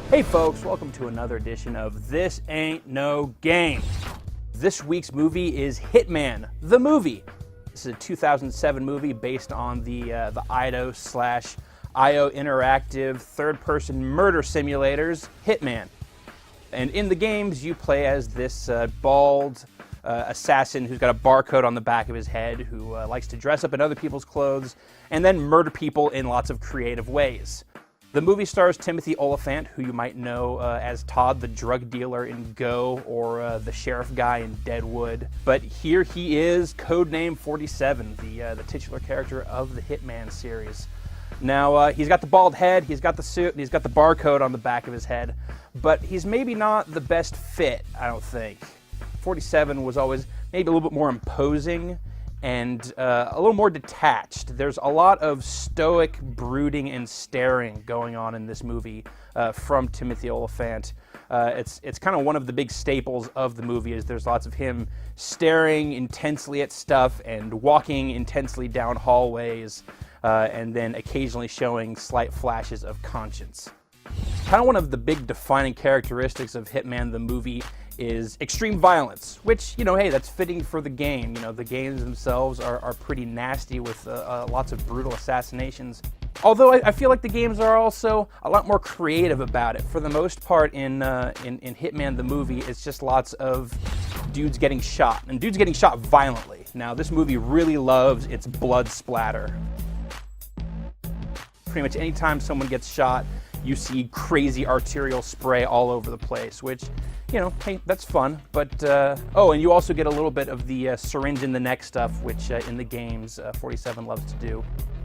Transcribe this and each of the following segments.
Hey folks, welcome to another edition of This Ain't No Game. This week's movie is Hitman, the movie. This is a 2007 movie based on the IO interactive third-person murder simulators, Hitman. And in the games, you play as this bald assassin who's got a barcode on the back of his head, who likes to dress up in other people's clothes and then murder people in lots of creative ways. The movie stars Timothy Olyphant, who you might know as Todd the drug dealer in Go, or the sheriff guy in Deadwood. But here he is, codename 47, the titular character of the Hitman series. Now, he's got the bald head, he's got the suit, and he's got the barcode on the back of his head, but he's maybe not the best fit, I don't think. 47 was always maybe a little bit more imposing and a little more detached. There's a lot of stoic brooding and staring going on in this movie from Timothy Olyphant. It's kind of one of the big staples of the movie, is there's lots of him staring intensely at stuff and walking intensely down hallways, and then occasionally showing slight flashes of conscience. Kind of one of the big defining characteristics of Hitman the movie is extreme violence, which, you know, hey, that's fitting for the game. You know, the games themselves are pretty nasty with lots of brutal assassinations. Although I feel like the games are also a lot more creative about it. For the most part, in Hitman the movie, it's just lots of dudes getting shot, and dudes getting shot violently. Now, this movie really loves its blood splatter. Pretty much anytime someone gets shot, you see crazy arterial spray all over the place, which, you know, hey, that's fun. But, oh, and you also get a little bit of the syringe in the neck stuff, which in the games 47 loves to do.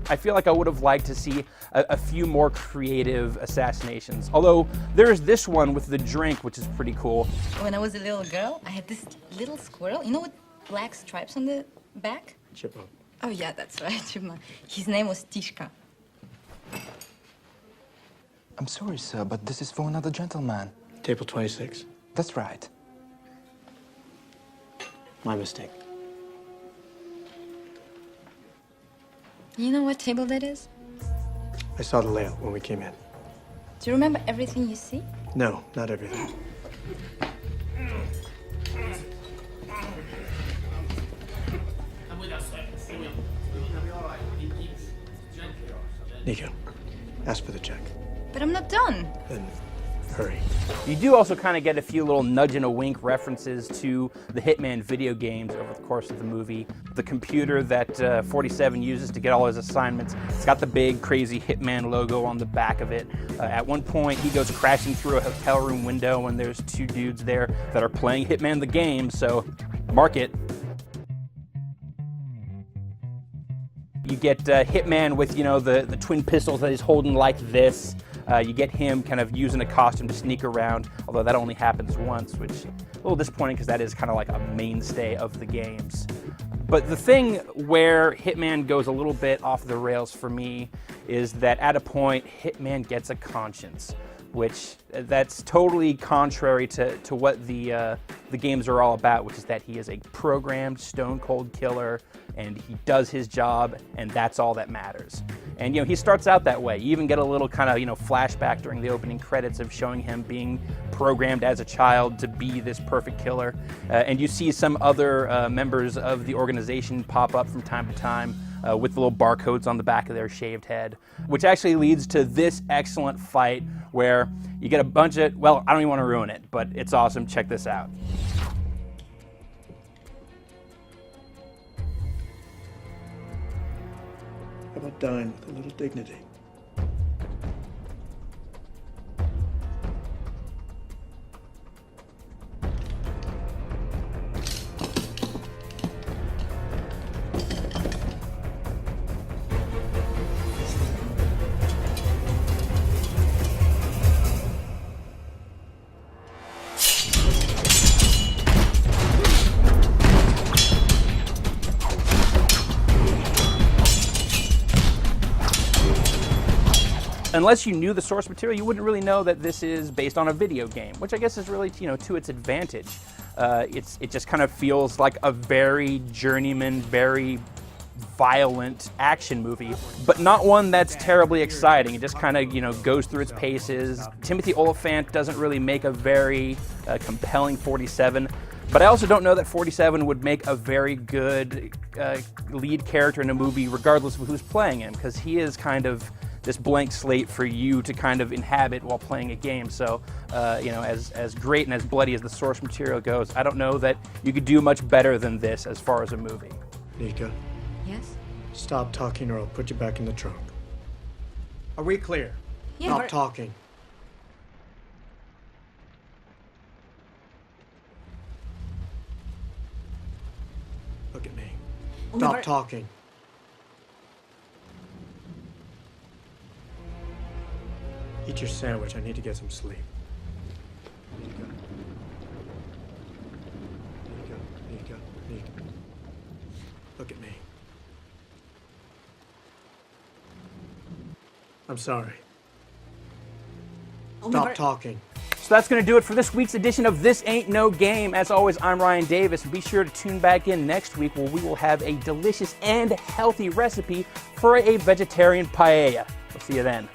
I feel like I would have liked to see a few more creative assassinations. Although there's this one with the drink, which is pretty cool. When I was a little girl, I had this little squirrel, you know, with black stripes on the back? Chipmunk. Oh yeah, that's right, Chipmunk. His name was Tishka. I'm sorry, sir, but this is for another gentleman. Table 26. That's right. My mistake. You know what table that is? I saw the layout when we came in. Do you remember everything you see? No, not everything. Nico, ask for the check. But I'm not done. Then hurry. You do also kind of get a few little nudge and a wink references to the Hitman video games over the course of the movie. The computer that 47 uses to get all his assignments, it's got the big, crazy Hitman logo on the back of it. At one point, he goes crashing through a hotel room window, and there's two dudes there that are playing Hitman the game, so mark it. You get Hitman with, you know, the twin pistols that he's holding like this. You get him kind of using a costume to sneak around, although that only happens once, which is a little disappointing because that is kind of like a mainstay of the games. But the thing where Hitman goes a little bit off the rails for me is that at a point, Hitman gets a conscience, which that's totally contrary to what the games are all about, which is that he is a programmed stone-cold killer, and he does his job, and that's all that matters. And, you know, he starts out that way. You even get a little kind of, you know, flashback during the opening credits of showing him being programmed as a child to be this perfect killer. And you see some other members of the organization pop up from time to time with the little barcodes on the back of their shaved head, which actually leads to this excellent fight where you get a bunch of, well, I don't even want to ruin it, but it's awesome. Check this out. How about dying with a little dignity? Unless you knew the source material, you wouldn't really know that this is based on a video game, which I guess is really, you know, to its advantage. It just kind of feels like a very journeyman, very violent action movie, but not one that's terribly exciting. It just kind of, goes through its paces. Timothy Olyphant doesn't really make a very compelling 47, but I also don't know that 47 would make a very good lead character in a movie regardless of who's playing him, because he is kind of this blank slate for you to kind of inhabit while playing a game. So, as great and as bloody as the source material goes, I don't know that you could do much better than this as far as a movie. Nika, Yes? stop talking or I'll put you back in the trunk. Are we clear? Yeah. Stop but- talking. Look at me. Stop but- talking. Eat your sandwich. I need to get some sleep. Nika. Nika. Look at me. I'm sorry. Stop talking. So that's going to do it for this week's edition of This Ain't No Game. As always, I'm Ryan Davis. Be sure to tune back in next week where we will have a delicious and healthy recipe for a vegetarian paella. We'll see you then.